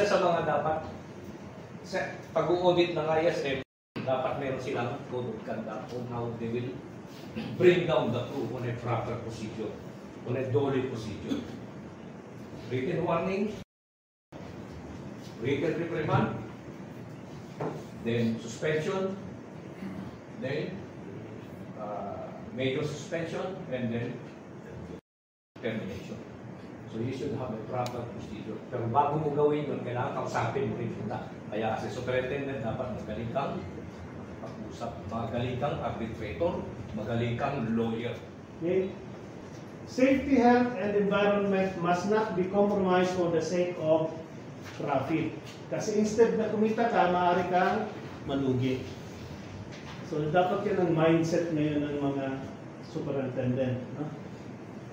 isa sa mga dapat pag-audit ng ISM, dapat meron silang code of conduct on how they will bring down the crew on a proper procedure, on a dolly procedure. Written warning, written reprimand, then suspension, then major suspension, and then termination. So you should have a proper procedure. Pero bago mo gawin yun, kailangan kausapin mo rin punta. Kaya as a superintendent, dapat magaling kang pag-usap, magaling kang arbitrator, magaling kang lawyer. Okay. Safety, health, and environment must not be compromised for the sake of profit. Kasi instead na kumita ka, maaari kang malugi. So dapat yan ang mindset ngayon ng mga superintendent. No?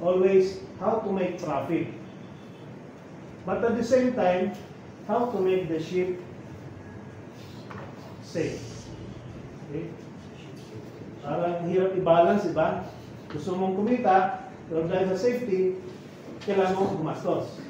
Always, how to make profit. But at the same time, how to make the ship safe. Okay? Parang hirap i-balance, diba? Gusto mong kumita, pero dahil sa safety, kailangan mo gumastos.